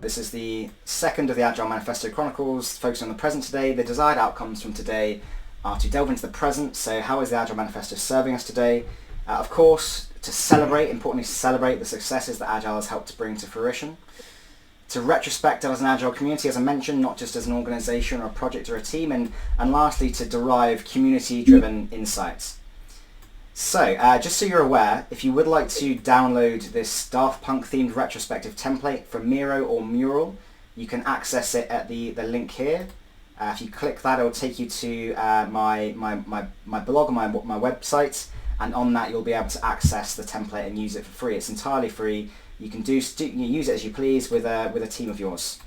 This is the second of the Agile Manifesto Chronicles, focusing on the present today. The desired outcomes from today are to delve into the present. So how is the Agile Manifesto serving us today? Of course, to celebrate, importantly to celebrate the successes that Agile has helped to bring to fruition. To retrospect as an Agile community, as I mentioned, not just as an organisation or a project or a team. And lastly, to derive community-driven insights. So, just so you're aware, if you would like to download this Daft Punk themed retrospective template from Miro or Mural, you can access it at the link here. If you click that, it will take you to my blog and my website, and on that you'll be able to access the template and use it for free. It's entirely free. You can use it as you please with a team of yours.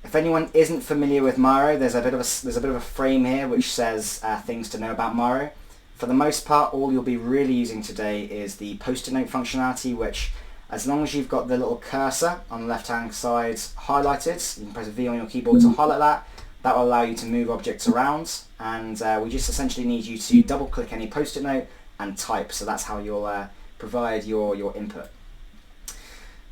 If anyone isn't familiar with Miro, there's a bit of a frame here which says things to know about Miro. For the most part, all you'll be really using today is the post-it note functionality, which, as long as you've got the little cursor on the left-hand side highlighted, you can press a V on your keyboard to highlight that. That will allow you to move objects around, and we just essentially need you to double-click any post-it note and type. So that's how you'll provide your input.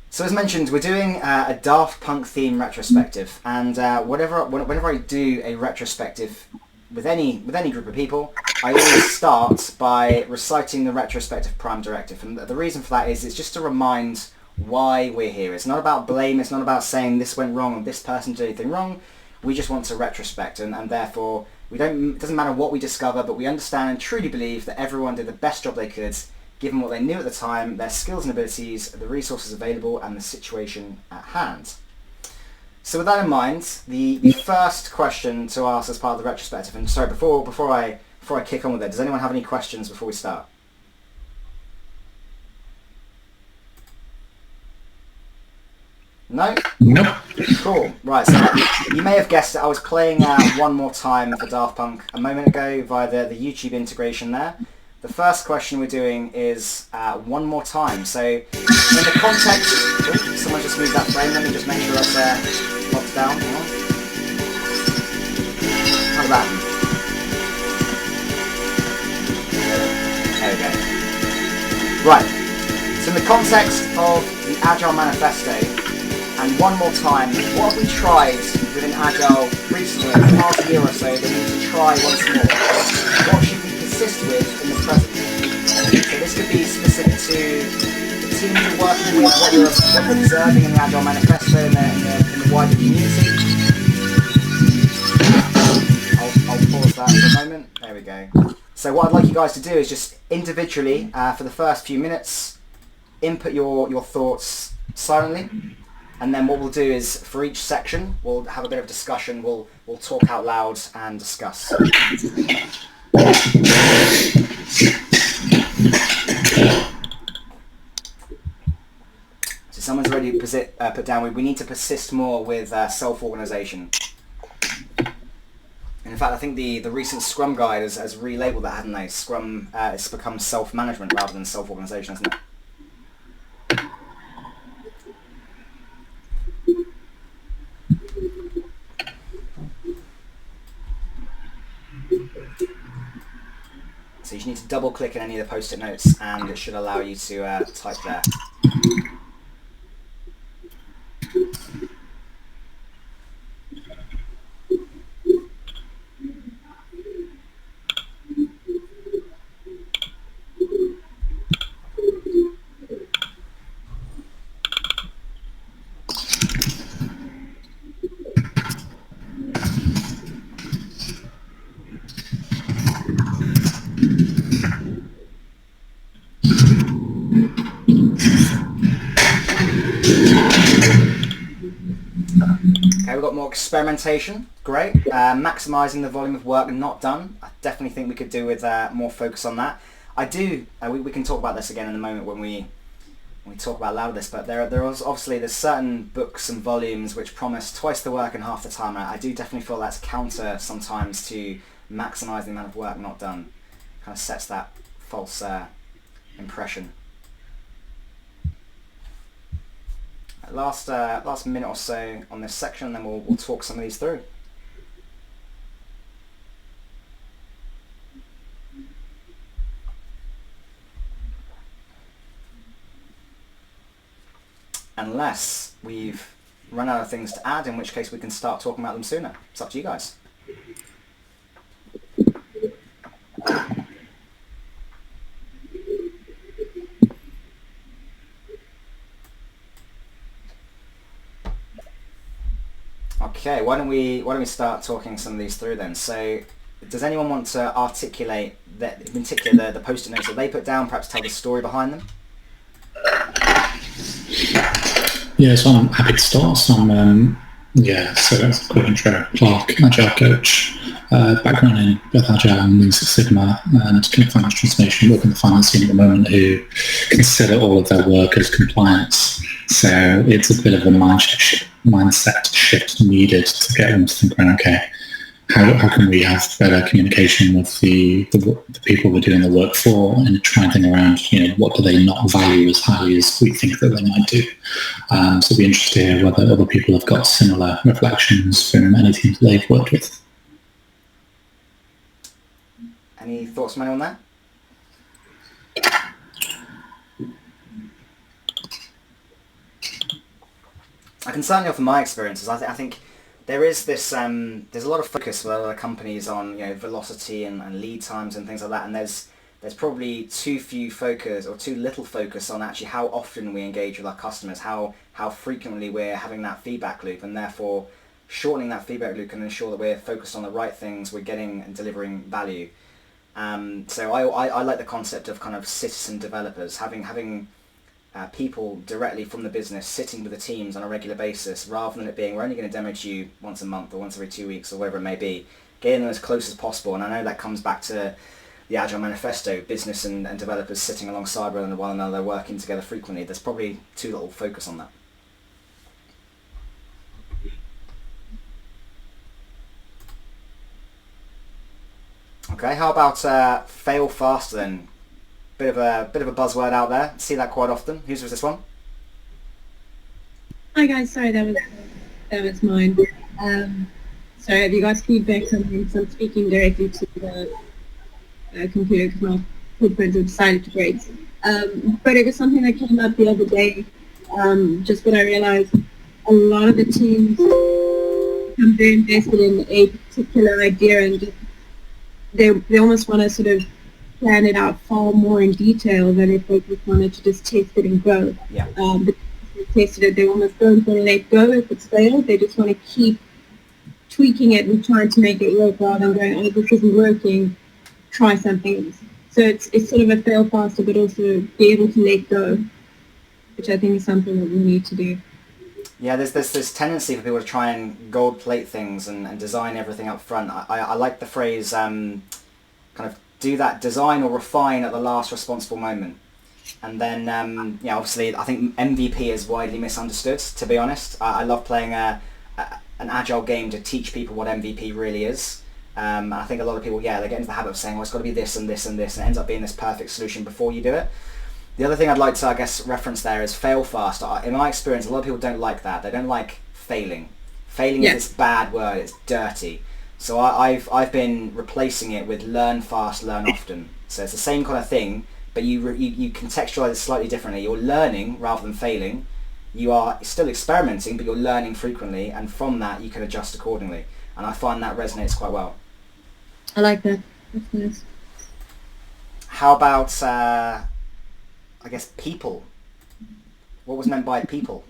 So as mentioned, we're doing a Daft Punk theme retrospective, and whenever I do a retrospective with any group of people, I always start by reciting the retrospective prime directive, and the reason for that is it's just to remind why we're here. It's not about blame, it's not about saying this went wrong and this person did anything wrong. We just want to retrospect, and therefore it doesn't matter what we discover, but we understand and truly believe that everyone did the best job they could, given what they knew at the time, their skills and abilities, the resources available, and the situation at hand. So with that in mind, the first question to ask as part of the retrospective, and sorry, before I kick on with it, does anyone have any questions before we start? No? Nope. Cool. Right, so you may have guessed it, I was playing One More Time for Daft Punk a moment ago via the YouTube integration there. The first question we're doing is One More Time. So in the context... Oh, someone just moved that frame. Let me just make sure that's locked down. Hang on. How's that? There we go. Right. So in the context of the Agile Manifesto and One More Time, what have we tried within Agile recently, in the past year or so, that we need to try once more? What should we persist with in the present? So this could be specific to the team you're working with, what you're observing in the Agile Manifesto in the wider community. I'll pause that for a moment. There we go. So what I'd like you guys to do is just individually, for the first few minutes, input your thoughts silently. And then what we'll do is, for each section, we'll have a bit of discussion, we'll talk out loud and discuss. So someone's already put down, we need to persist more with self-organisation. And in fact, I think the recent Scrum guide has relabeled that, hasn't they? Scrum, it's become self-management rather than self-organisation, hasn't it? So you just need to double click in any of the post-it notes and it should allow you to type there. Okay, we've got more experimentation. Great. Maximising the volume of work not done. I definitely think we could do with more focus on that. I do. We can talk about this again in a moment when we talk about loud this. But there's certain books and volumes which promise twice the work in half the time. I do definitely feel that's counter sometimes to maximise the amount of work not done. Kind of sets that false impression. Last minute or so on this section, and then we'll talk some of these through. unless we've run out of things to add, in which case we can start talking about them sooner. It's up to you guys. Okay, why don't we start talking some of these through then? So, does anyone want to articulate that, in particular the post-it notes that they put down, perhaps tell the story behind them? Yeah, so I'm happy to start. So so that's a quick intro. Clark, Agile coach, background in both Agile and Lean Six Sigma, and kind of finance transformation, working in the finance team at the moment, who consider all of their work as compliance. So it's a bit of a mindset shift needed to get them to think, okay, how can we have better communication with the people we're doing the work for, and try and think around, what do they not value as highly as we think that they might do. So it'd be interesting to hear whether other people have got similar reflections from any teams they've worked with. Any thoughts from anyone there? I can certainly offer my experiences. I think there is this, there's a lot of focus with other companies on, velocity and lead times and things like that, and there's probably too little focus on actually how often we engage with our customers, how frequently we're having that feedback loop, and therefore shortening that feedback loop can ensure that we're focused on the right things, we're getting and delivering value. So I like the concept of kind of citizen developers, having people directly from the business sitting with the teams on a regular basis, rather than it being, we're only going to demo to you once a month or once every 2 weeks or whatever it may be, getting them as close as possible. And I know that comes back to the Agile Manifesto, business and developers sitting alongside one another, working together frequently. There's probably too little focus on that. Okay, how about fail faster then? Bit of a buzzword out there. See that quite often. Whose was this one? Hi guys, sorry that was mine. Sorry, have you guys feedback on me? So I'm speaking directly to the computer because my footprint decided to break. But it was something that came up the other day. Just what I realized, a lot of the teams become very invested in a particular idea, and just, they almost want to sort of plan it out far more in detail than if they just wanted to just test it and go. Yeah. But if they tested it, they almost don't want to let go if it's failed. They just want to keep tweaking it and trying to make it work rather than going, oh, this isn't working, try something else. So it's sort of a fail faster, but also be able to let go, which I think is something that we need to do. Yeah, there's this tendency for people to try and gold plate things and design everything up front. I like the phrase kind of do that design or refine at the last responsible moment. And then, obviously, I think MVP is widely misunderstood, to be honest. I love playing an agile game to teach people what MVP really is. I think a lot of people, they get into the habit of saying, well, it's got to be this and this and this, and it ends up being this perfect solution before you do it. The other thing I'd like to, reference there is fail fast. In my experience, a lot of people don't like that. They don't like failing. Failing is this bad word. It's dirty. So I've been replacing it with learn fast, learn often. So it's the same kind of thing, but you contextualize it slightly differently. You're learning rather than failing. You are still experimenting, but you're learning frequently, and from that you can adjust accordingly. And I find that resonates quite well. I like that. That's nice. How about, people? What was meant by people?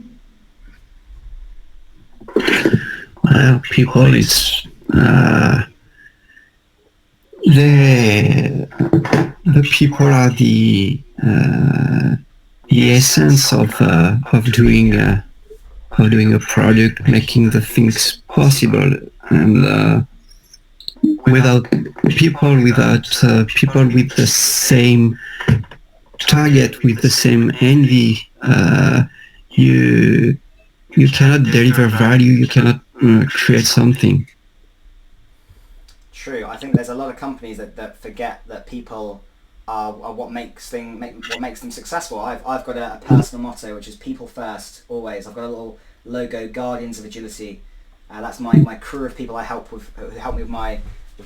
Well, people is the people are the essence of doing a product, making the things possible, and without people with the same target, with the same envy, you cannot deliver value. You cannot create something. True. I think there's a lot of companies that forget that people are what makes them successful. I've got a personal motto, which is people first, always. I've got a little logo, Guardians of Agility. That's my crew of people I help with, who help me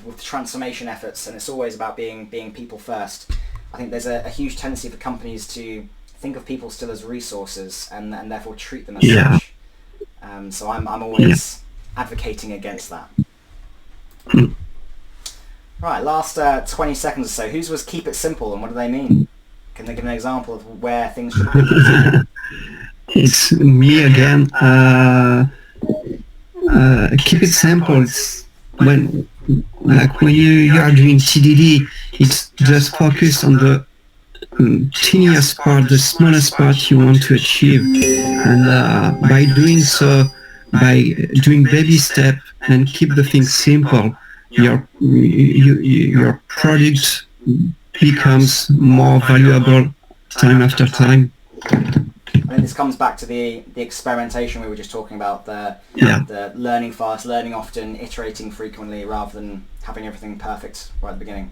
with transformation efforts, and it's always about being people first. I think there's a huge tendency for companies to think of people still as resources and therefore treat them as Yeah. such. So I'm always advocating against that. Right, last 20 seconds or so. Whose was keep it simple, and what do they mean? Can they give an example of where things should be? It's me again. Keep it simple. It's when you are doing TDD, it's just focus on the teeniest part, the smallest part you want to achieve, and by doing so, by doing baby step and keep the thing simple, your product becomes more valuable time after time. I mean, this comes back to the experimentation we were just talking about, the learning fast, learning often, iterating frequently rather than having everything perfect right at the beginning.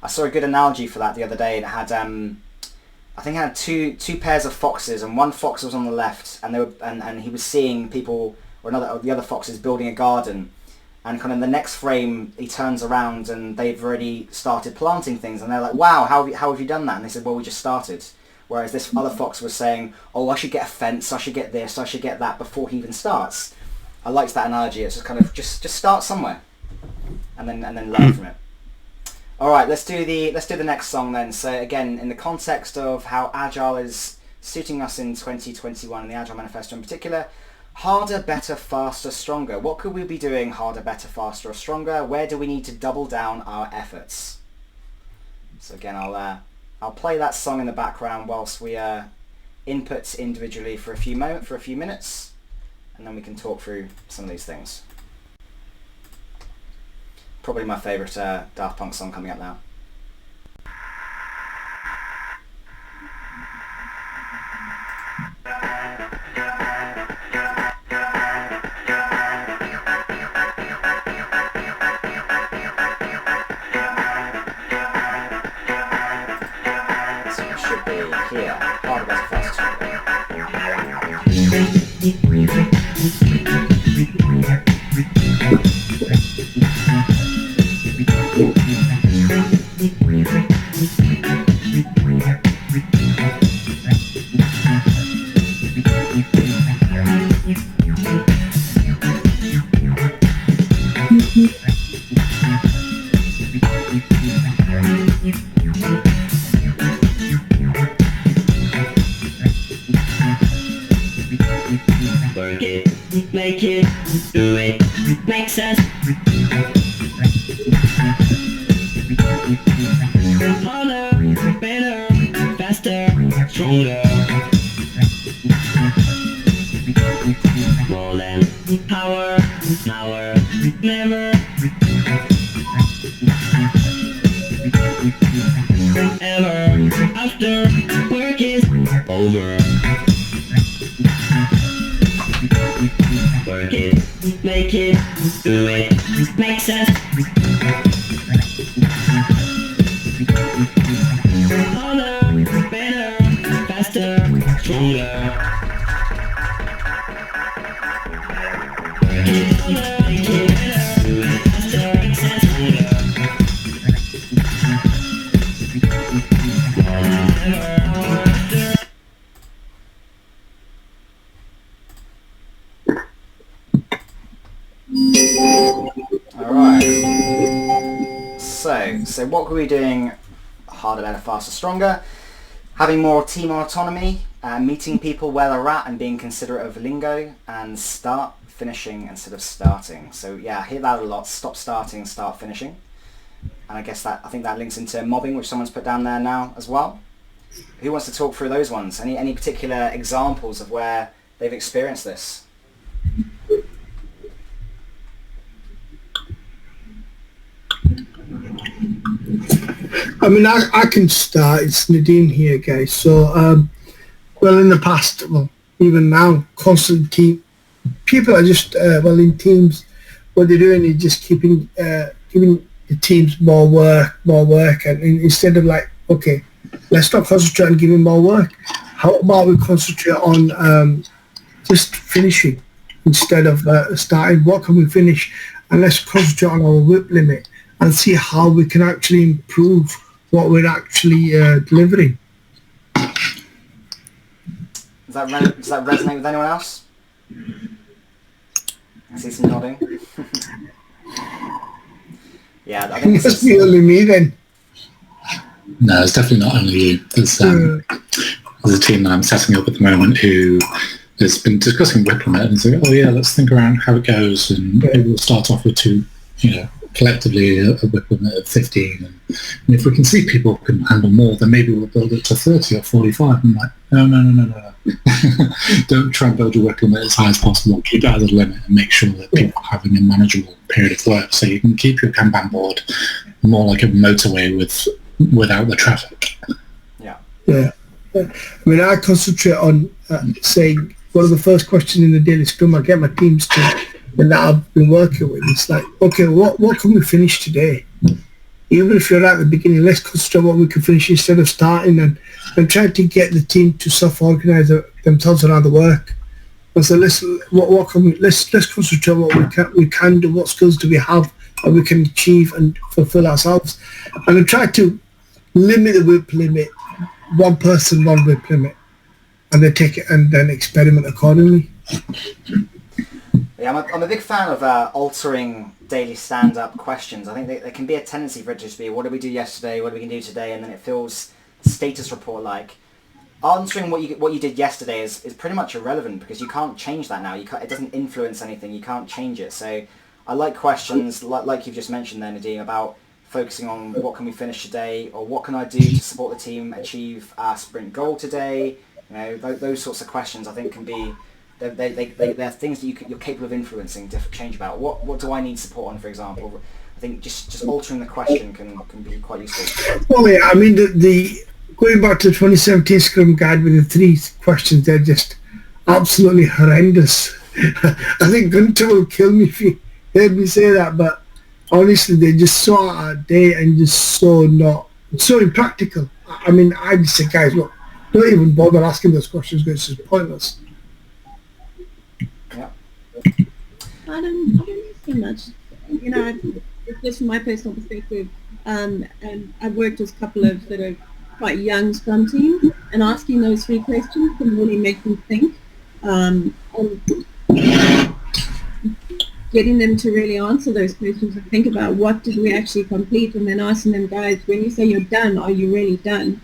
I saw a good analogy for that the other day. It had, I think it had two pairs of foxes, and one fox was on the left, and and he was seeing people, or the other foxes building a garden, and kind of in the next frame he turns around and they've already started planting things, and they're like, "Wow, how have you done that?" And they said, "Well, we just started." Whereas this other fox was saying, "Oh, I should get a fence, I should get this, I should get that," before he even starts. I liked that analogy. It's just kind of just start somewhere, and then learn from it. All right, let's do the next song then. So again, in the context of how Agile is suiting us in 2021, and the Agile Manifesto in particular, harder, better, faster, stronger. What could we be doing harder, better, faster, or stronger? Where do we need to double down our efforts? So again, I'll play that song in the background whilst we input individually for a few minutes, and then we can talk through some of these things. Probably my favourite Daft Punk song coming up now. So it should be here. Harder, better, faster, stronger. Work it, make it, do it, make sense. Harder, better, faster, stronger. More than power, hour, never. Ever after work is over. Work it, make it, do it, make sense. Harder, better, faster, stronger. Work it, harder, make it better, do it faster, make sense, stronger. More than ever, hour after. Alright. So what could we be doing harder, better, faster, stronger? Having more team autonomy, meeting people where they're at and being considerate of lingo, and start finishing instead of starting. So yeah, I hear that a lot. Stop starting, start finishing. And I think that links into mobbing, which someone's put down there now as well. Who wants to talk through those ones? Any particular examples of where they've experienced this? I mean, I can start. It's Nadine here, guys. So, well, in the past, well, even now, constantly, people are just, in teams, what they're doing is just giving the teams more work, and instead of like, okay, let's not concentrate on giving more work. How about we concentrate on just finishing instead of starting? What can we finish? And let's concentrate on our whip limit and see how we can actually improve what we're actually delivering. Does that resonate with anyone else? I see some nodding. Yeah, I think It must be only me then. No, it's definitely not only you. There's a team that I'm setting up at the moment who has been discussing WIP limit and saying, oh yeah, let's think around how it goes, and maybe we'll start off with collectively a WIP limit of 15, and if we can see people can handle more, then maybe we'll build it to 30 or 45. I'm like, no. Don't try and build your WIP limit as high as possible. Keep it at the limit and make sure that people are having a manageable period of work, so you can keep your Kanban board more like a motorway without the traffic. Yeah. I mean, I concentrate on saying one of the first questions in the daily scrum I get my teams to, and that I've been working with, it's like, okay, what can we finish today? Even if you're at the beginning, let's concentrate on what we can finish instead of starting and trying to get the team to self-organise themselves around the work. And so let's concentrate on what we can do, what skills do we have that we can achieve and fulfil ourselves. And I try to limit the WIP limit, one person, one WIP limit, and then take it and then experiment accordingly. Yeah, I'm a big fan of altering daily stand-up questions. I think there can be a tendency for it to just be, what did we do yesterday, what do we can do today, and then it feels status report-like. Answering what you did yesterday is pretty much irrelevant because you can't change that now. It doesn't influence anything. You can't change it. So I like questions like you've just mentioned there, Nadine, about focusing on what can we finish today, or what can I do to support the team achieve our sprint goal today. Those sorts of questions I think can be. They're things that you're capable of influencing change about. What do I need support on, for example? I think just altering the question can be quite useful. Well, yeah, I mean, the going back to the 2017 Scrum Guide with the 3 questions, they're just absolutely horrendous. I think Gunter will kill me if he heard me say that, but honestly, they're just so out of date and just so impractical. I mean, I just say, guys, look, don't even bother asking those questions because it's just pointless. I don't know so much. Just from my personal perspective, and I've worked with a couple of sort of quite young Scrum teams, and asking those 3 questions can really make them think, and getting them to really answer those questions and think about what did we actually complete, and then asking them, guys, when you say you're done, are you really done?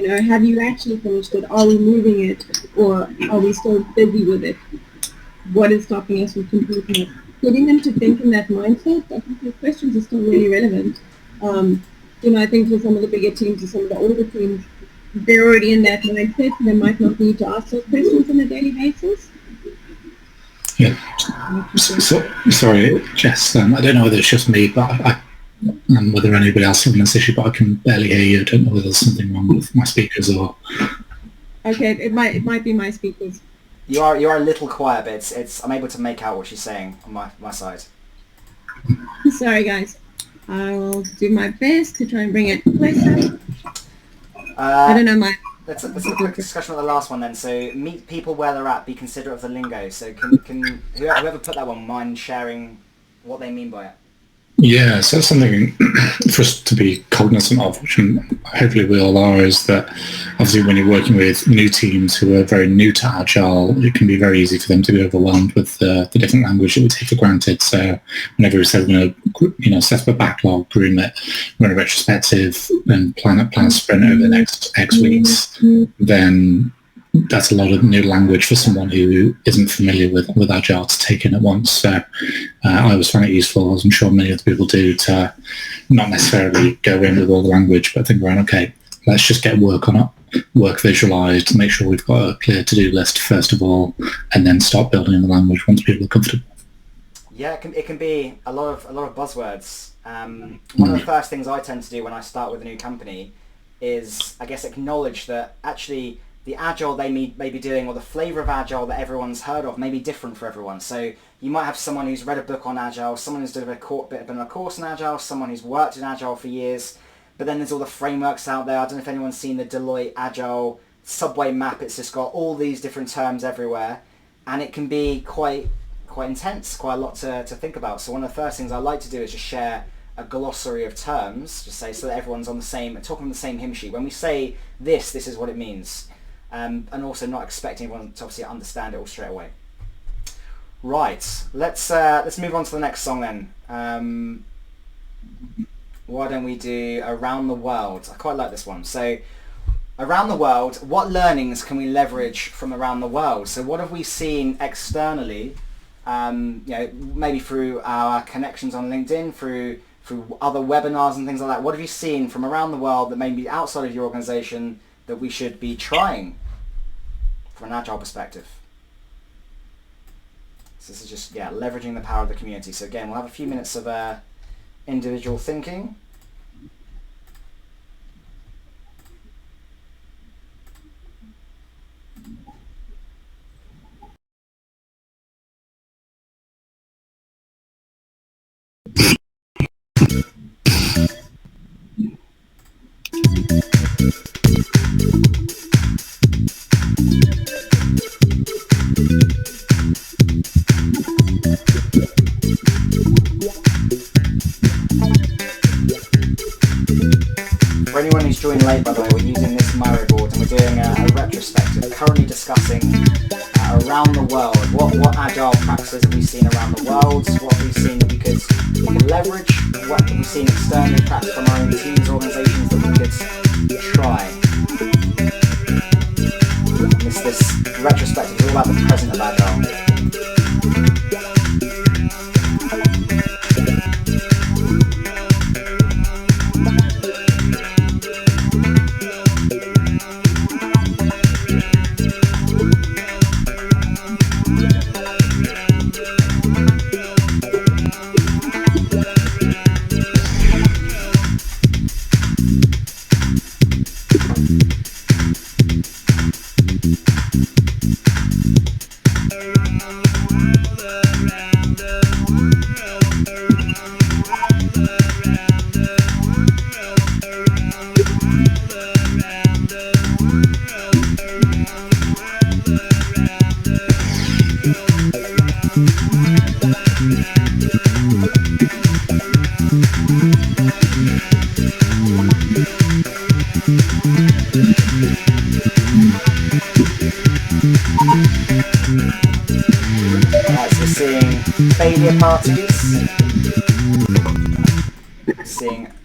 Have you actually finished it? Are we moving it, or are we still busy with it? What is stopping us from completing it? Getting them to think in that mindset, I think the questions are still really relevant. I think for some of the bigger teams or some of the older teams, they're already in that mindset, and they might not need to ask those questions on a daily basis. Yeah. Sorry, Jess, I don't know whether it's just me, but and whether anybody else having this issue, but I can barely hear you. I don't know whether there's something wrong with my speakers or... Okay, it might be my speakers. You are a little quiet, but I'm able to make out what she's saying on my side. Sorry, guys. I will do my best to try and bring it closer. I don't know Let's have a quick discussion on the last one then. So meet people where they're at. Be considerate of the lingo. So can whoever put that one mind sharing what they mean by it? Yeah, so something for us to be cognizant of, which hopefully we all are, is that obviously when you're working with new teams who are very new to Agile, it can be very easy for them to be overwhelmed with the different language that we take for granted. So whenever we say we're going to set up a backlog, groom it, run a retrospective, and plan a sprint over the next X weeks, then that's a lot of new language for someone who isn't familiar with Agile to take in at once. So I always find it useful, as I'm sure many other people do, to not necessarily go in with all the language, but think around, okay, let's just get work on it, work visualized, make sure we've got a clear to-do list first of all, and then start building in the language once people are comfortable. Yeah, it can be a lot of buzzwords. One of the first things I tend to do when I start with a new company is, I guess, acknowledge that actually the Agile they may be doing, or the flavour of Agile that everyone's heard of, may be different for everyone. So you might have someone who's read a book on Agile, someone who's done a bit of a course in Agile, someone who's worked in Agile for years, but then there's all the frameworks out there. I don't know if anyone's seen the Deloitte Agile subway map. It's just got all these different terms everywhere, and it can be quite intense, quite a lot to think about. So one of the first things I like to do is just share a glossary of terms, just say, so that everyone's on the same, talking on the same hymn sheet. When we say this is what it means. and also not expecting everyone to obviously understand it all straight away. Right, let's move on to the next song then. Why don't we do Around the World? I quite like this one. So, around the world, what learnings can we leverage from around the world? So what have we seen externally, maybe through our connections on LinkedIn, through other webinars and things like that? What have you seen from around the world that may be outside of your organization that we should be trying from an Agile perspective? So this is just, leveraging the power of the community. So again, we'll have a few minutes of individual thinking. For anyone who's joined late, by the way, we're using this Miro board and we're doing a retrospective, currently discussing around the world. What agile practices have we seen around the world? What have we seen that we could leverage? What have we seen externally practiced from our own teams, organisations that we could try? This retrospective is all about the present of Agile. Failure parties,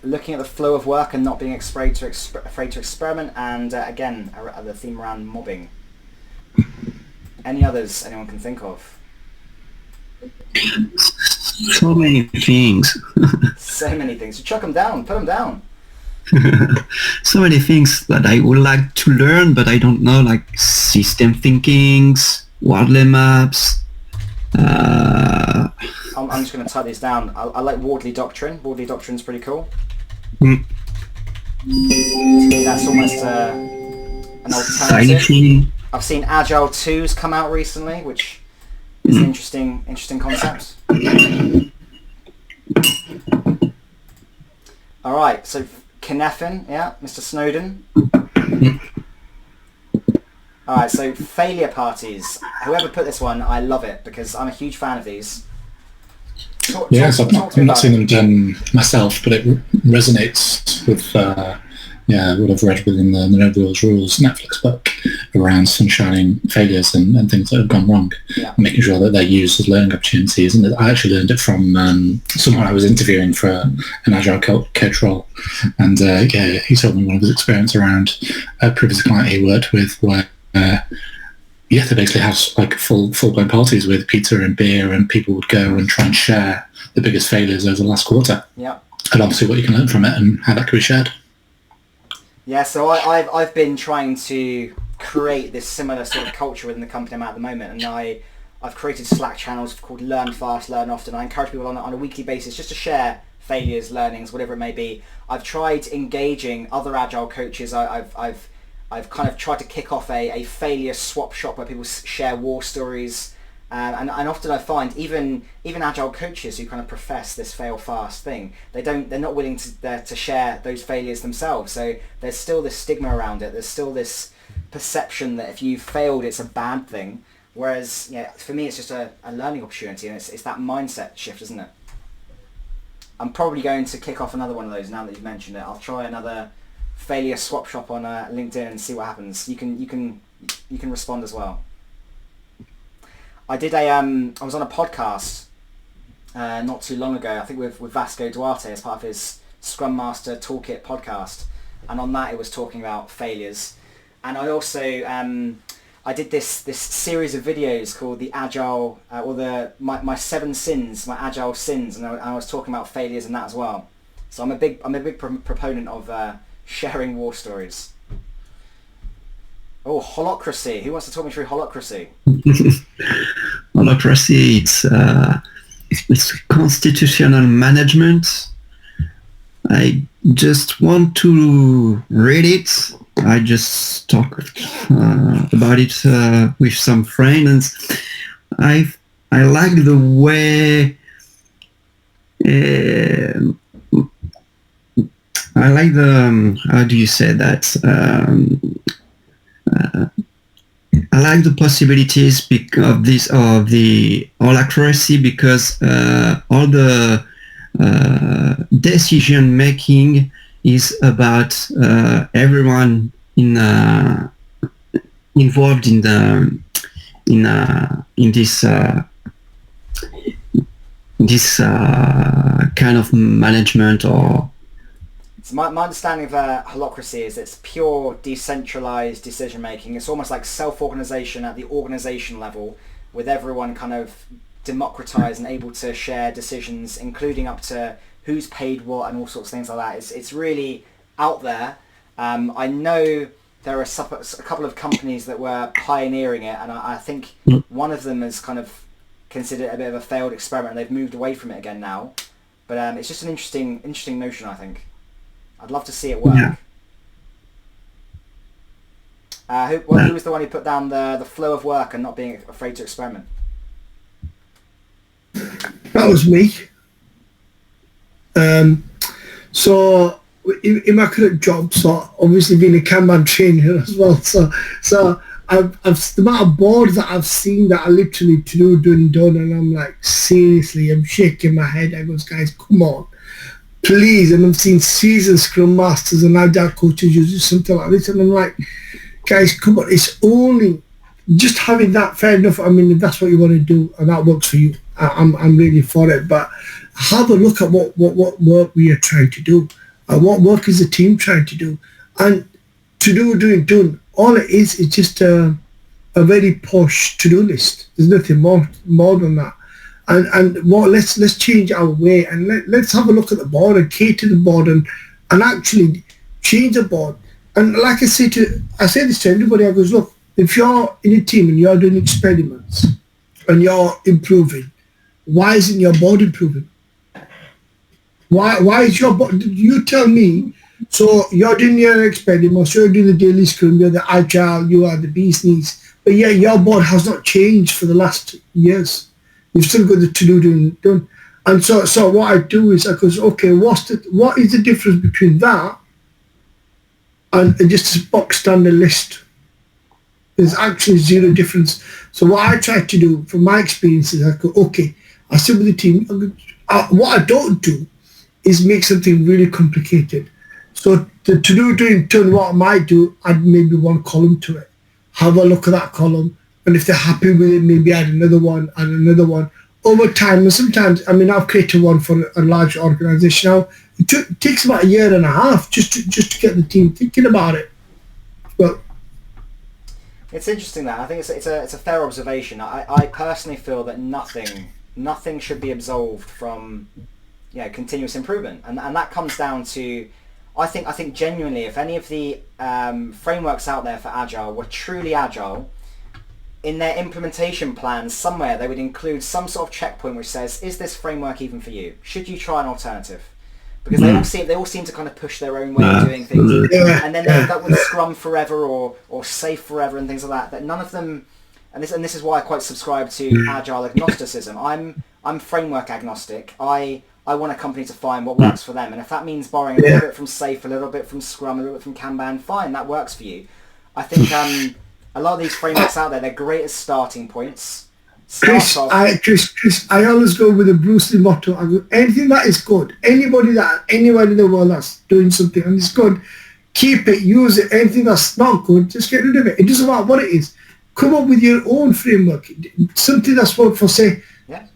looking at the flow of work and not being afraid to experiment, and again, the theme around mobbing. Any others anyone can think of? So many things. So many things. So chuck them down, put them down. So many things that I would like to learn, but I don't know, like system thinkings, Wordle maps. I'm just going to type these down. I like Wardley Doctrine. Wardley Doctrine's pretty cool. Mm. To me, that's almost an alternative. I've seen Agile 2s come out recently, which is an interesting concept. All right, so Kneffin, Mr. Snowden. All right, so failure parties. Whoever put this one, I love it because I'm a huge fan of these. Yes, I've not seen them done myself, but it resonates with what I've read within the No Rules Netflix book around sunshining failures and things that have gone wrong, making sure that they're used as learning opportunities. And I actually learned it from someone I was interviewing for an Agile coach role, and he told me one of his experience around a previous client he worked with where they basically have like full-blown parties with pizza and beer, and people would go and try and share the biggest failures over the last quarter. Yeah. And obviously what you can learn from it and how that could be shared. Yeah, so I've been trying to create this similar sort of culture within the company I'm at the moment, and I've created Slack channels called Learn Fast, Learn Often. I encourage people on a weekly basis just to share failures, learnings, whatever it may be. I've tried engaging other Agile coaches. I've kind of tried to kick off a failure swap shop where people share war stories, and often I find even Agile coaches who kind of profess this fail fast thing, they're not willing to share those failures themselves. So there's still this stigma around it. There's still this perception that if you failed, it's a bad thing. Whereas for me, it's just a learning opportunity, and it's that mindset shift, isn't it? I'm probably going to kick off another one of those now that you've mentioned it. I'll try another failure swap shop on LinkedIn and see what happens. You can you can respond as well. I did I was on a podcast not too long ago, I think with Vasco Duarte as part of his Scrum Master Toolkit podcast, and on that it was talking about failures. And I also I did this series of videos called the Agile or my 7 sins, my Agile sins, and I was talking about failures in that as well. So I'm a big proponent of sharing war stories. Oh, holocracy! Who wants to talk me through holocracy? Holocracy, it's constitutional management. I just want to read it. I just talk about it with some friends. I like the way I like the how do you say that? I like the possibilities of the holacracy, because all the decision making is about everyone involved in this kind of management. Or so my understanding of holacracy is it's pure decentralized decision making. It's almost like self-organization at the organization level, with everyone kind of democratized and able to share decisions, including up to who's paid what and all sorts of things like that. It's really out there. I know there are a couple of companies that were pioneering it, and I think one of them is kind of considered a bit of a failed experiment, and they've moved away from it again now. But it's just an interesting notion, I think. I'd love to see it work. Yeah. Who was the one who put down the flow of work and not being afraid to experiment? That was me. So in my current job, so obviously being a Kanban trainer as well, so I've the amount of boards that I've seen that are literally to do, done, and I'm like, seriously, I'm shaking my head. I goes, guys, come on, please. And I've seen seasoned Scrum Masters and Agile coaches using something like this, and I'm like, guys, come on, it's only just having that. Fair enough. I mean, if that's what you want to do and that works for you, I'm really for it. But have a look at what work we are trying to do, and what work is the team trying to do, and doing. All it is just a very posh to-do list. There's nothing more than that. And what let's change our way, and let's have a look at the board and cater the board and actually change the board. And like I say this to everybody, I goes, look, if you're in a team and you're doing experiments and you're improving, why isn't your board improving? Why is your board? You tell me. So you're doing your experiments, you're doing the daily scrum, you're the agile, you are the bee's knees, but yeah, your board has not changed for the last years. You've still got the to-do done. And so what I do is I goes, okay, what is the difference between that and just a box standard list? There's actually zero difference. So what I try to do from my experience is I go, okay, I sit with the team. What I don't do is make something really complicated. So the to-do doing done, what I might do, add maybe one column to it. Have a look at that column, and if they're happy with it, maybe add another one. Over time, and sometimes, I mean, I've created one for a large organisation now. It takes about 1.5 years just to get the team thinking about it. Well, it's interesting that I think it's a fair observation. I personally feel that nothing should be absolved from continuous improvement, and that comes down to. I think genuinely, if any of the frameworks out there for Agile were truly Agile, in their implementation plans somewhere they would include some sort of checkpoint which says, is this framework even for you? Should you try an alternative? Because they all seem to kind of push their own way of doing things, and then that would Scrum forever or Safe forever and things like that. That none of them, and this is why I quite subscribe to Agile agnosticism. I'm framework agnostic. I want a company to find what works for them, and if that means borrowing a little bit from Safe, a little bit from Scrum, a little bit from Kanban, fine, that works for you. I think a lot of these frameworks out there, they're great as starting points. Chris, I always go with the Bruce Lee motto. I go, anything that is good, anybody in the world that's doing something and it's good, keep it, use it. Anything that's not good, just get rid of it. It doesn't matter what it is. Come up with your own framework. Something that's worked for, say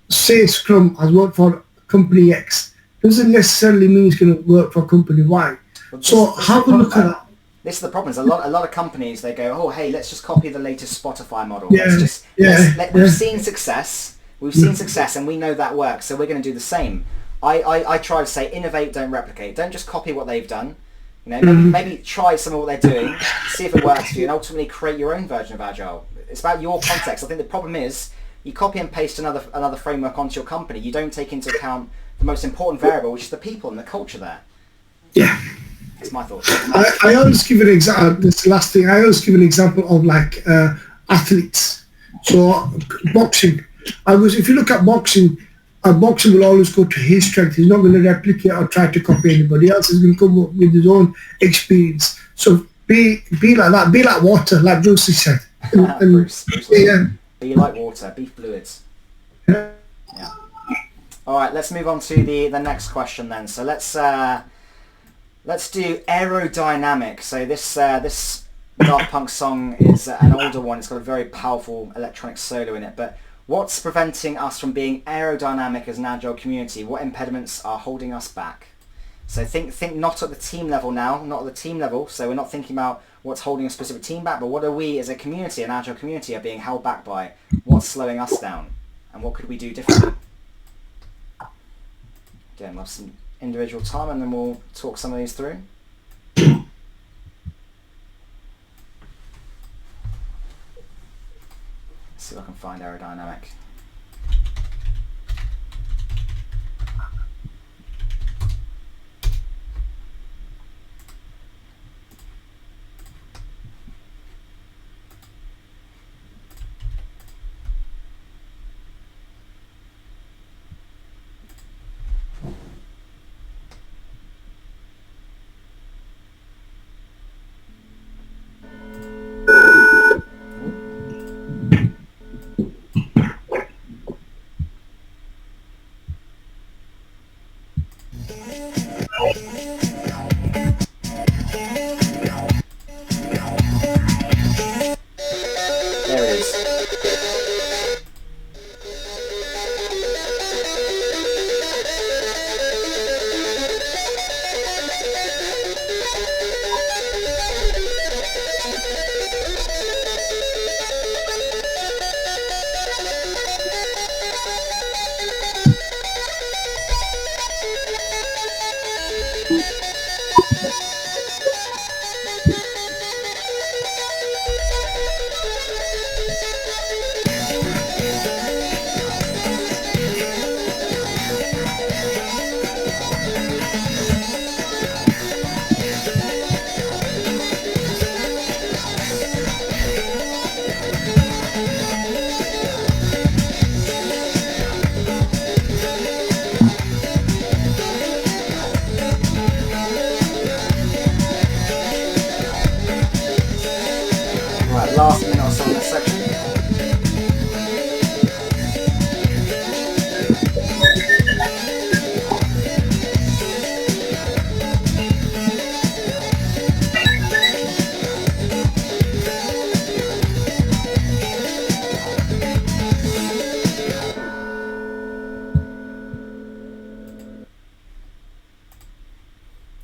Scrum has worked for company X. Doesn't necessarily mean it's going to work for company Y. So have a look at that. This is the problem. Is a lot of companies, they go, oh hey, let's just copy the latest Spotify model. We've seen success. We've seen success, and we know that works. So we're going to do the same. I try to say, innovate, don't replicate. Don't just copy what they've done. Maybe try some of what they're doing, see if it works for you, and ultimately create your own version of Agile. It's about your context. I think the problem is you copy and paste another framework onto your company. You don't take into account the most important variable, which is the people and the culture there. Yeah. That's my thoughts. I always give an example. This last thing, I always give an example of like athletes. So boxing. If you look at boxing, a boxer will always go to his strength. He's not going to replicate or try to copy anybody else. He's going to come up with his own experience. So be like that. Be like water, like Bruce said. Bruce be like water. Be fluids. Yeah. All right. Let's move on to the next question then. So let's do aerodynamic. So this Daft Punk song is an older one. It's got a very powerful electronic solo in it, but what's preventing us from being aerodynamic as an Agile community? What impediments are holding us back? So think not at the team level now, not at the team level. So we're not thinking about what's holding a specific team back, but what are we as a community, an Agile community, are being held back by? What's slowing us down? And what could we do differently? Again, we'll have some individual time and then we'll talk some of these through. See if I can find aerodynamic. Last minute or so in this section.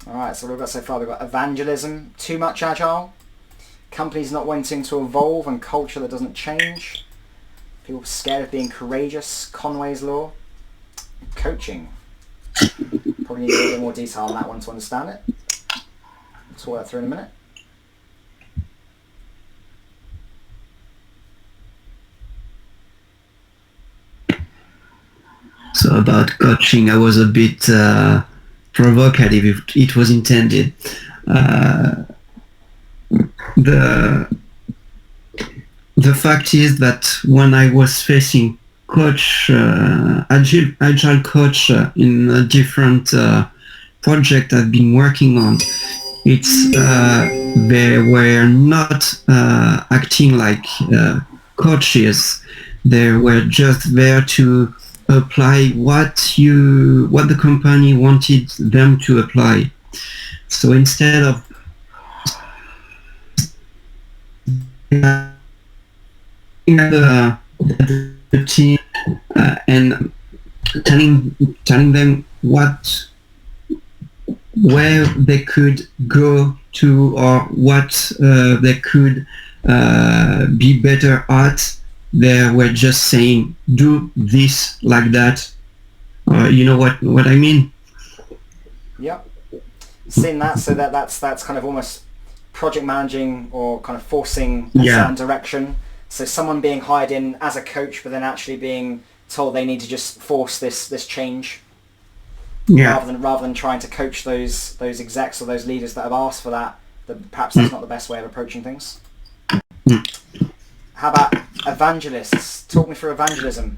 Alright, so what we've got so far, we've got evangelism, too much Agile, companies not wanting to evolve and culture that doesn't change, people scared of being courageous, Conway's Law, coaching. Probably need a little bit more detail on that one to understand it. We'll talk that through in a minute. So about coaching, I was a bit provocative if it was intended. The fact is that when I was facing agile coach in a different project I've been working on, they were not acting like coaches. They were just there to apply what the company wanted them to apply. So instead of the team and telling them where they could go to or what they could be better at. They were just saying, do this like that. You know what I mean? Yep. Seen that, so that's kind of almost project managing or kind of forcing a certain direction. So someone being hired in as a coach, but then actually being told they need to just force this change, rather than trying to coach those execs or those leaders that have asked for that. Perhaps that's not the best way of approaching things. How about evangelists? Talk me through evangelism.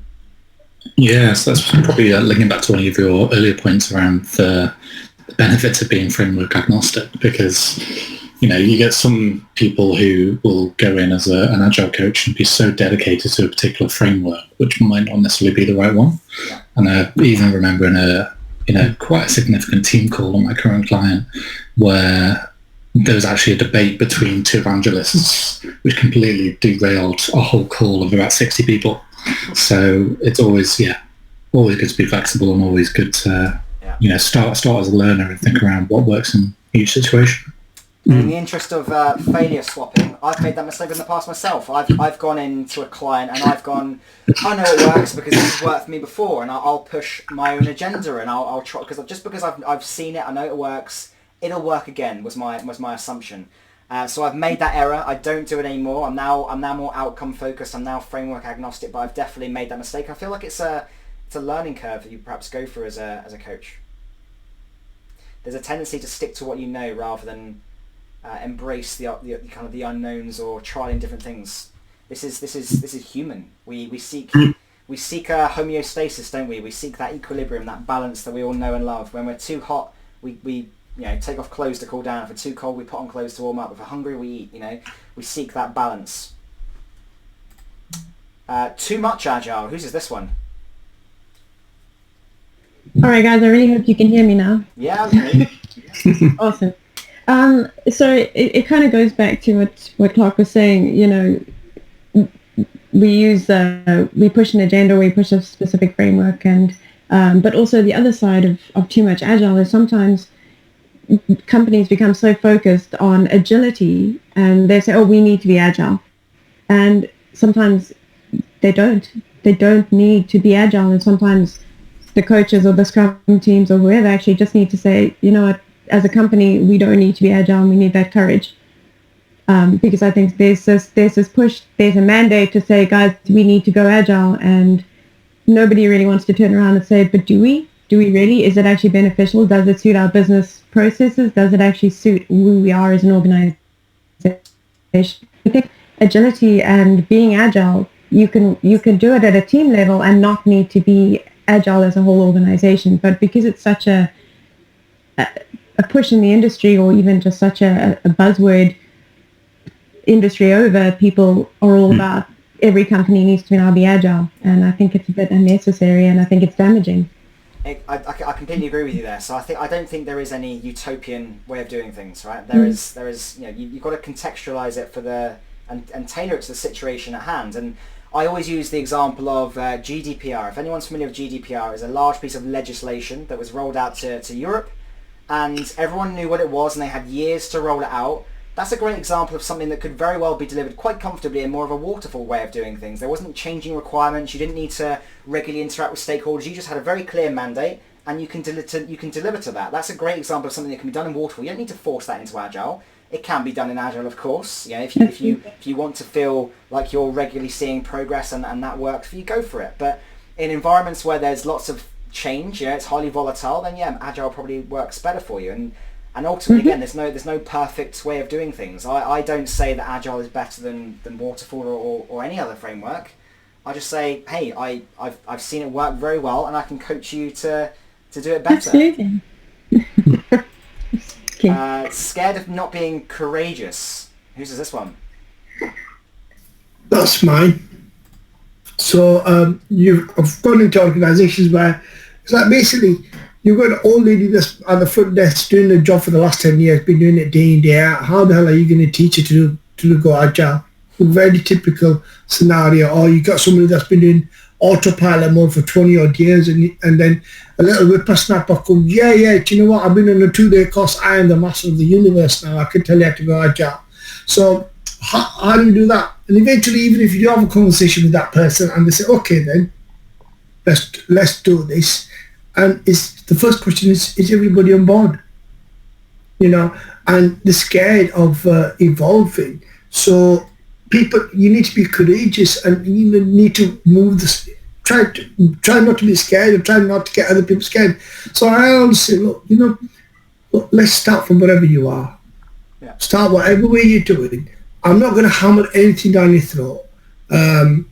Yes, that's probably linking back to one of your earlier points around the benefits of being framework agnostic, because you get some people who will go in as an agile coach and be so dedicated to a particular framework, which might not necessarily be the right one. Yeah. And I even remember in a quite a significant team call on my current client where there was actually a debate between two evangelists, which completely derailed a whole call of about 60 people. So it's always good to be flexible and always good to start as a learner and think around what works in each situation. In the interest of failure swapping, I've made that mistake in the past myself. I've gone into a client and I've gone, I know it works because this has worked for me before, and I'll push my own agenda and I'll try, because I've seen it, I know it works, it'll work again was my assumption. So I've made that error. I don't do it anymore. I'm now more outcome focused. I'm now framework agnostic, but I've definitely made that mistake. I feel like it's a learning curve that you perhaps go through as a coach. There's a tendency to stick to what you know rather than embrace the kind of the unknowns or trying different things. This is human. We seek homeostasis, don't we? We seek that equilibrium, that balance that we all know and love. When we're too hot, we take off clothes to cool down. If we're too cold, we put on clothes to warm up. If we're hungry, we eat. We seek that balance. Too much agile. Whose is this one? All right, guys. I really hope you can hear me now. Yeah, okay. Awesome. So it kind of goes back to what Clark was saying. We push an agenda, we push a specific framework, and but also the other side of too much agile is sometimes companies become so focused on agility and they say, oh, we need to be agile, and sometimes they don't need to be agile, and sometimes the coaches or the scrum teams or whoever actually just need to say, you know what, as a company, we don't need to be agile and we need that courage. Because I think there's this push, there's a mandate to say, guys, we need to go agile, and nobody really wants to turn around and say, but do we? Do we really? Is it actually beneficial? Does it suit our business processes? Does it actually suit who we are as an organization? I think agility and being agile, you can do it at a team level and not need to be agile as a whole organization. But because it's such a push in the industry, or even just such a buzzword industry over, people are all about every company needs to now be agile, and I think it's a bit unnecessary, and I think it's damaging. I completely agree with you there. So I don't think there is any utopian way of doing things, right? There is you've got to contextualize it and tailor it to the situation at hand. And I always use the example of GDPR. If anyone's familiar with GDPR, it's a large piece of legislation that was rolled out to Europe, and everyone knew what it was, and they had years to roll it out. That's a great example of something that could very well be delivered quite comfortably in more of a waterfall way of doing things. There wasn't changing requirements. You didn't need to regularly interact with stakeholders. You just had a very clear mandate, and you can deliver to that. That's a great example of something that can be done in waterfall. You don't need to force that into Agile. It can be done in Agile, of course. If you want to feel like you're regularly seeing progress and that works for you, go for it. But in environments where there's lots of change, it's highly volatile, then Agile probably works better for you. And ultimately, again, there's no perfect way of doing things. I don't say that Agile is better than Waterfall or any other framework. I just say, hey, I've seen it work very well, and I can coach you to do it better. Absolutely. Scared of not being courageous. Whose is this one? That's mine. So I've gone into organisations where it's like basically you've got an old lady that's at the front desk doing the job for the last 10 years, been doing it day in, day out. How the hell are you going to teach her to go agile? very typical scenario. Or you got somebody that's been in autopilot mode for 20 odd years, and then a little whippersnapper comes, do you know what? I've been on a 2-day course. I am the master of the universe now. I can tell you how to go agile. So how do you do that? And eventually, even if you do have a conversation with that person and they say, okay, then let's do this. And the first question is everybody on board? And they're scared of evolving. So people, you need to be courageous, and you need to move this. Try not to be scared, and try not to get other people scared. So I always say, look, let's start from wherever you are. Yeah. Start whatever way you're doing. I'm not going to hammer anything down your throat. And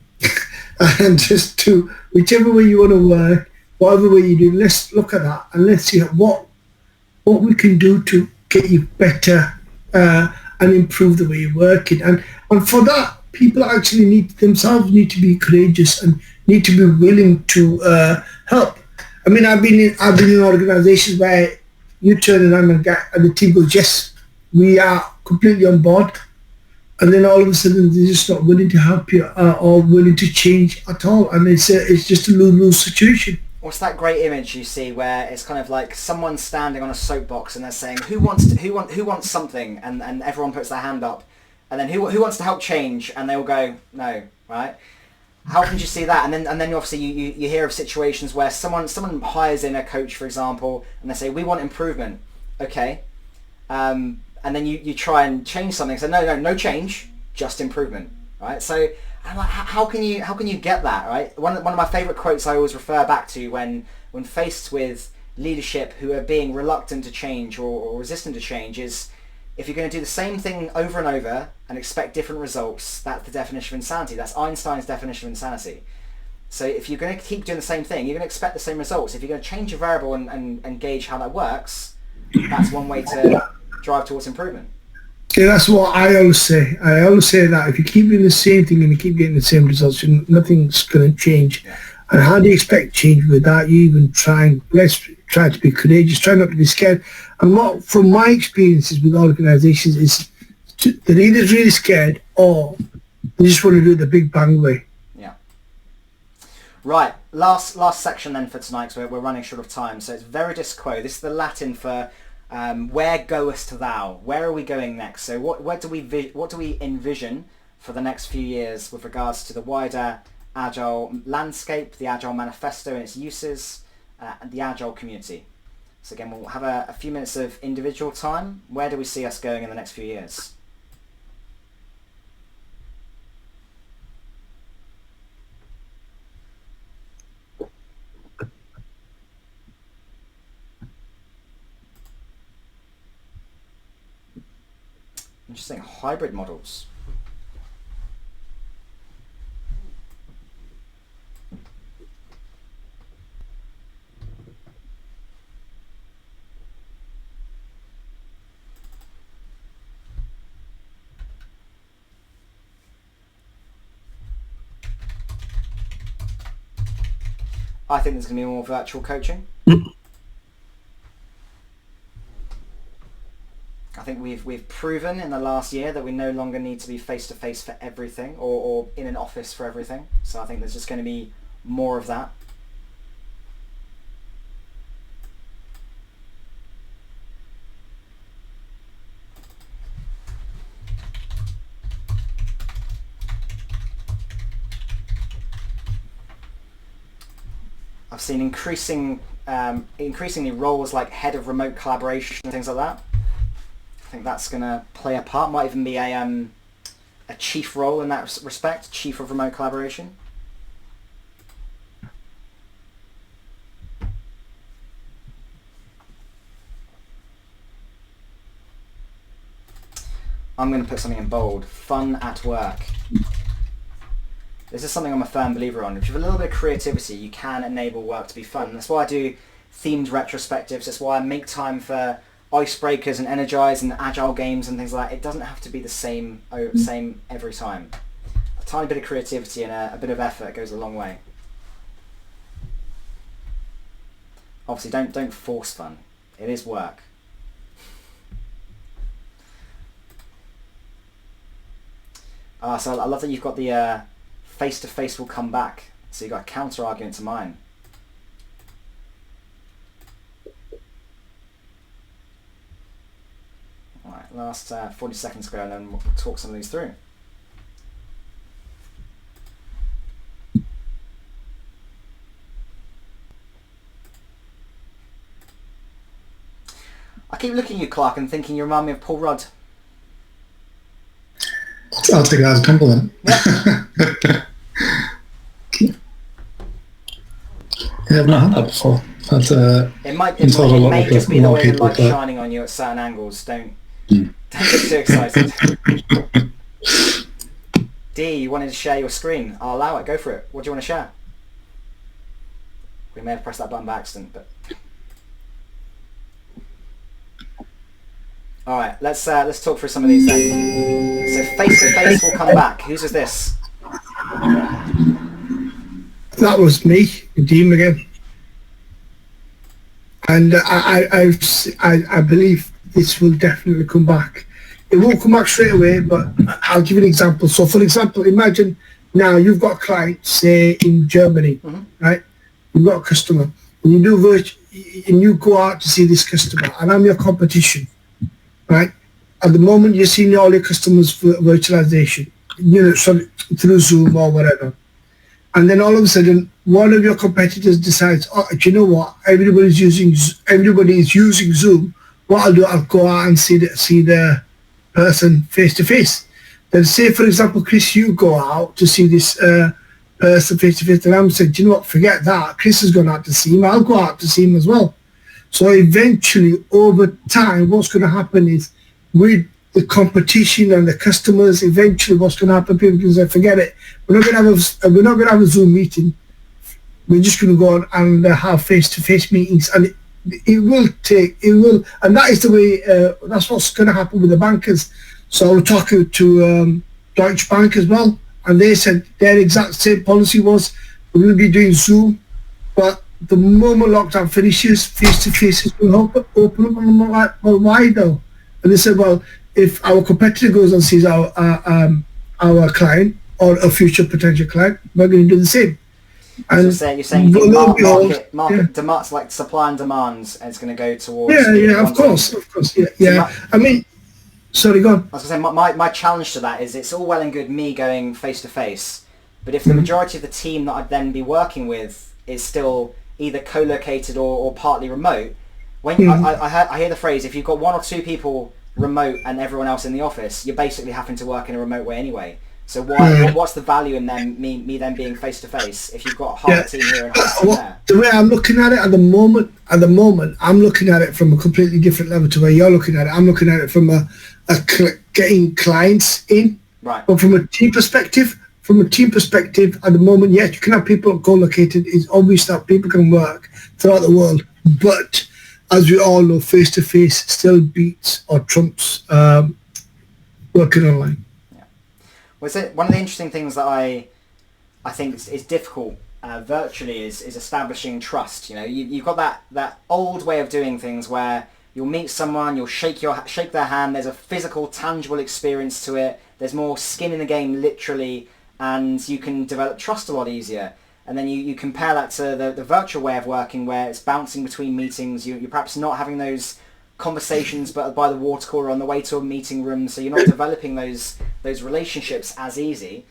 just do whichever way you want to work, whatever way you do. Let's look at that and let's see what we can do to get you better and improve the way you're working. And for that, people actually need to be courageous and need to be willing to help. I mean, I've been in organizations where you turn around and the team goes, yes, we are completely on board. And then all of a sudden they're just not willing to help you or willing to change at all. And it's just a lose-lose situation. What's that great image you see where it's kind of like someone standing on a soapbox and they're saying, who wants something? And everyone puts their hand up. And then who wants to help change? And they all go, no, right? How can you see that? And then obviously you hear of situations where someone hires in a coach, for example, and they say, we want improvement. Okay. And then you try and change something. So no change, just improvement, right? So I'm like, how can you get that, right? One of my favorite quotes I always refer back to when faced with leadership who are being reluctant to change or resistant to change is, if you're going to do the same thing over and over and expect different results, that's the definition of insanity. That's Einstein's definition of insanity. So if you're going to keep doing the same thing, you're going to expect the same results. If you're going to change a variable and gauge how that works, that's one way to drive towards improvement. Yeah, that's what I always say. I always say that if you keep doing the same thing and you keep getting the same results, nothing's going to change. Yeah. And how do you expect change without you even trying? Let's try to be courageous, try not to be scared. And what, from my experiences with organizations, is they're either really scared or they just want to do it the big bang way. Yeah. Right. Last section then for tonight, so we're running short of time. So it's veridis quo. This is the Latin for where goest thou? Where are we going next? So what do we envision for the next few years with regards to the wider Agile landscape, the Agile Manifesto and its uses, and the Agile community? So again, we'll have a few minutes of individual time. Where do we see us going in the next few years? Interesting. Hybrid models. I think there's going to be more virtual coaching. I think we've proven in the last year that we no longer need to be face-to-face for everything or in an office for everything. So I think there's just going to be more of that. I've seen increasingly roles like head of remote collaboration and things like that. I think that's going to play a part. Might even be a chief role in that respect, chief of remote collaboration. I'm going to put something in bold. Fun at work. This is something I'm a firm believer on. If you have a little bit of creativity, you can enable work to be fun. That's why I do themed retrospectives. That's why I make time for icebreakers and energize and agile games and things like that. It doesn't have to be the same every time. A tiny bit of creativity and a bit of effort goes a long way. Obviously, don't force fun. It is work. So I love that you've got the face-to-face will come back. So you've got a counter-argument to mine. Alright, last 40 seconds to go, and then we'll talk some of these through. I keep looking at you, Clark, and thinking you remind me of Paul Rudd. I'll take that as a compliment. Yeah, I've not had that before. But, it may just be the way the light's shining on you at certain angles. Don't get too excited. D, you wanted to share your screen. I'll allow it. Go for it. What do you want to share? We may have pressed that button by accident, but... Alright, let's talk through some of these then. So face-to-face will come back. Whose is this? That was me, Dean again. And I believe this will definitely come back. It won't come back straight away, but I'll give you an example. So, for example, imagine now you've got a client, say in Germany, right? You've got a customer, and you do and you go out to see this customer, and I'm your competition, right? At the moment, you're seeing all your customers for virtualization, through Zoom or whatever. And then all of a sudden, one of your competitors decides, oh, do you know what? Everybody is using Zoom. What I'll do, I'll go out and see the person face to face. Then say, for example, Chris, you go out to see this person face to face, and I'm saying, do you know what? Forget that. Chris has gone out to see him. I'll go out to see him as well. So eventually, over time, what's going to happen is with the competition and the customers, eventually what's going to happen, people can say, forget it. We're not going to have a Zoom meeting. We're just going to go on and have face-to-face meetings, and it will, and that is the way. That's what's going to happen with the bankers. So I was talking to Deutsche Bank as well, and they said their exact same policy was we're going to be doing Zoom, but the moment lockdown finishes, face-to-face will open up. And I'm like, well, why though? And they said, well, if our competitor goes and sees our client or a future potential client, we're going to do the same. And so you're saying market demands, like supply and demands, and it's going to go towards... of course, yeah. I mean, sorry, go on. I was going to say, my challenge to that is it's all well and good me going face-to-face, but if the majority of the team that I'd then be working with is still either co-located or partly remote, when I hear the phrase, if you've got one or two people remote and everyone else in the office, you're basically having to work in a remote way anyway. So what's the value in me then being face to face if you've got half the team here and half the team there? The way I'm looking at it at the moment, I'm looking at it from a completely different level to where you're looking at it. I'm looking at it from getting clients in, right? But from a team perspective, at the moment, yes, you can have people co-located. It's obvious that people can work throughout the world, but as we all know, face to face still beats or trumps working online. Well, one of the interesting things that I think is difficult virtually is establishing trust. You know, you've got that old way of doing things where you'll meet someone, you'll shake their hand. There's a physical, tangible experience to it. There's more skin in the game, literally, and you can develop trust a lot easier. And then you compare that to the virtual way of working, where it's bouncing between meetings. You're perhaps not having those conversations but by the water cooler on the way to a meeting room, so you're not developing those relationships as easy.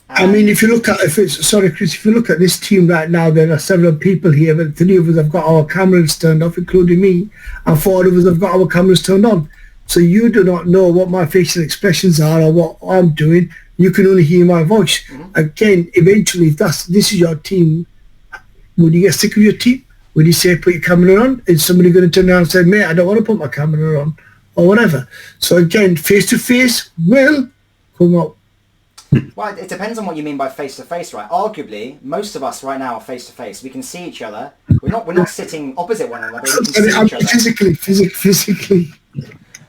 I mean, if you look at Chris, if you look at this team right now, there are several people here, but 3 of us have got our cameras turned off, including me, and 4 of us have got our cameras turned on. So you do not know what my facial expressions are or what I'm doing. You can only hear my voice. Again, eventually, if this is your team, would you get sick of your team? Would you say put your camera on? Is somebody going to turn around and say, mate, I don't want to put my camera on, or whatever? So again, face-to-face will come up. Well, it depends on what you mean by face-to-face, right? Arguably, most of us right now are face-to-face. We can see each other. We're not sitting opposite one another, but we can see each other. Physically.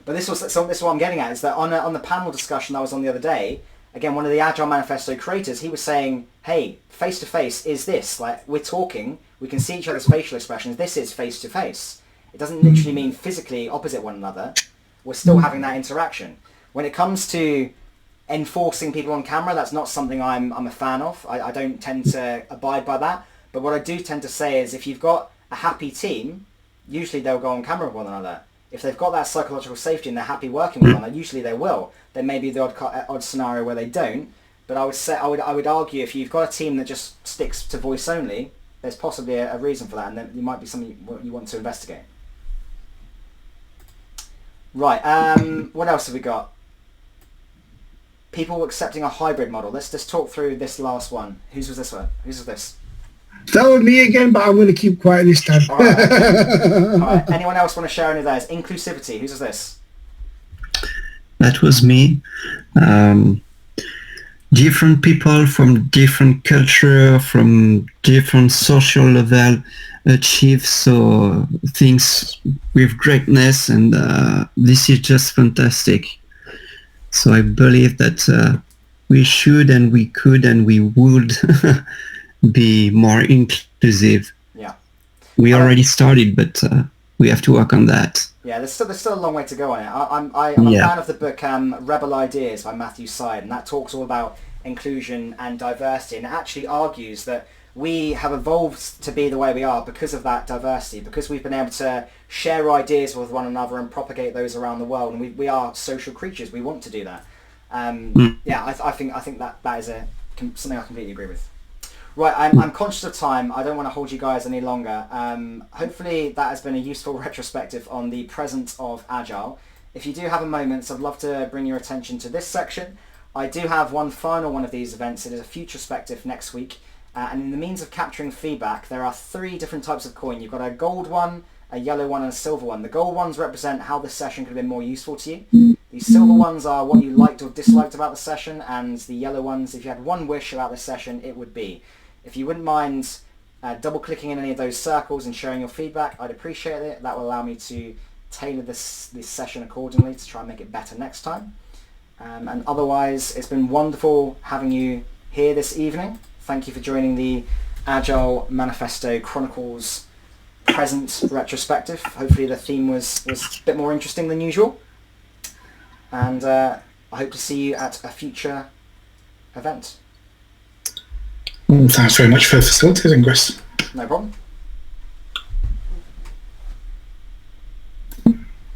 But this is what I'm getting at, is that on the panel discussion that was on the other day, again, one of the Agile Manifesto creators, he was saying, hey, face-to-face is this. Like, we're talking, we can see each other's facial expressions. This is face-to-face. It doesn't literally mean physically opposite one another. We're still having that interaction. When it comes to enforcing people on camera, that's not something I'm a fan of. I don't tend to abide by that. But what I do tend to say is if you've got a happy team, usually they'll go on camera with one another. If they've got that psychological safety and they're happy working with one another, usually they will. There may be the odd scenario where they don't, but I would argue if you've got a team that just sticks to voice only, there's possibly a reason for that, and then it might be something you want to investigate. Right. What else have we got? People accepting a hybrid model. Let's just talk through this last one. Whose was this one? Whose was this? That was me again, but I'm going to keep quiet this time. All right. All right. Anyone else want to share any of theirs? Inclusivity. Whose was this? That was me. Different people from different culture, from different social level achieve so things with greatness, and this is just fantastic. So I believe that we should and we could and we would be more inclusive. Yeah. We already started, but we have to work on that. Yeah, there's still a long way to go on it. I'm a fan of the book Rebel Ideas by Matthew Syed, and that talks all about inclusion and diversity, and it actually argues that we have evolved to be the way we are because of that diversity, because we've been able to share ideas with one another and propagate those around the world, and we are social creatures. We want to do that. Yeah, I think that is something I completely agree with. Right, I'm conscious of time. I don't want to hold you guys any longer. Hopefully that has been a useful retrospective on the present of Agile. If you do have a moment, I'd love to bring your attention to this section. I do have one final one of these events. It is a futurospective next week. And in the means of capturing feedback, there are 3 different types of coin. You've got a gold one, a yellow one, and a silver one. The gold ones represent how the session could have been more useful to you. The silver ones are what you liked or disliked about the session, and the yellow ones, if you had one wish about the session, it would be. If you wouldn't mind double-clicking in any of those circles and sharing your feedback, I'd appreciate it. That will allow me to tailor this session accordingly to try and make it better next time. And otherwise, it's been wonderful having you here this evening. Thank you for joining the Agile Manifesto Chronicles present retrospective. Hopefully the theme was a bit more interesting than usual. And I hope to see you at a future event. Well, thanks very much for facilitating, Chris. No problem.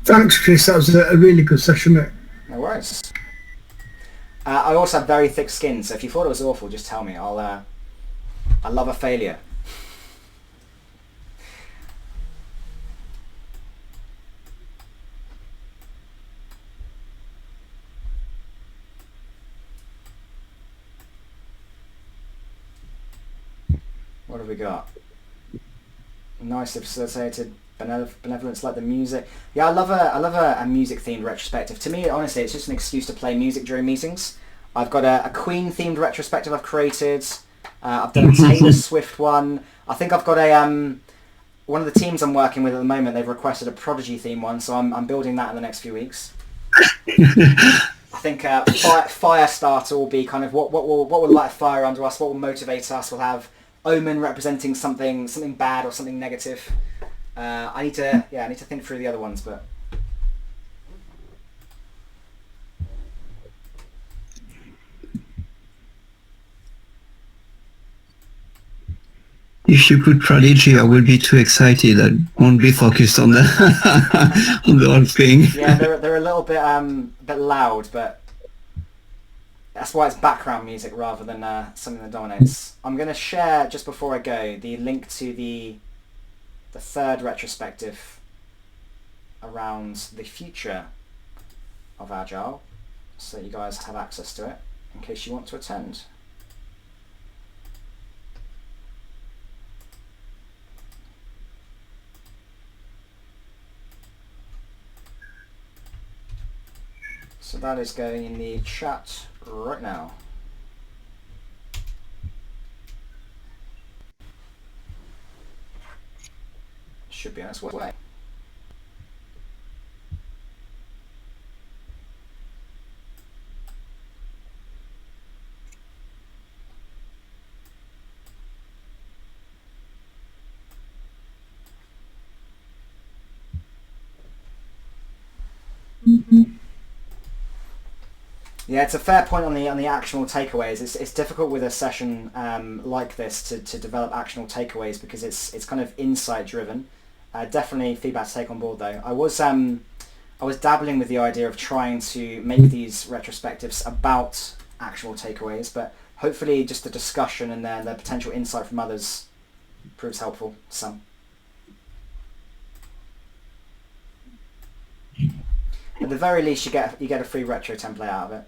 Thanks, Chris. That was a really good session, mate. No worries. I also have very thick skin, so if you thought it was awful, just tell me. I love a failure. What have we got? Nicely facilitated benevolence, like the music. Yeah, I love a music themed retrospective. To me, honestly, it's just an excuse to play music during meetings. I've got a Queen themed retrospective I've created. I've done a Taylor Swift one. I think I've got one of the teams I'm working with at the moment. They've requested a Prodigy theme one, so I'm building that in the next few weeks. I think Firestarter will be kind of what will light a fire under us, what will motivate us. We'll have Omen representing something bad or something negative. I need to think through the other ones, but if you put Prodigy, I will be too excited. I won't be focused on the on the whole thing. Yeah, they're a little bit loud, but that's why it's background music rather than something that dominates. I'm going to share, just before I go, the link to the third retrospective around the future of Agile, so that you guys have access to it in case you want to attend. So that is going in the chat right now. Should be on its way. Yeah, it's a fair point on the actionable takeaways. It's difficult with a session like this to develop actionable takeaways because it's kind of insight driven. Definitely feedback to take on board though. I was dabbling with the idea of trying to make these retrospectives about actual takeaways, but hopefully just the discussion and the potential insight from others proves helpful to some. At the very least, you get a free retro template out of it.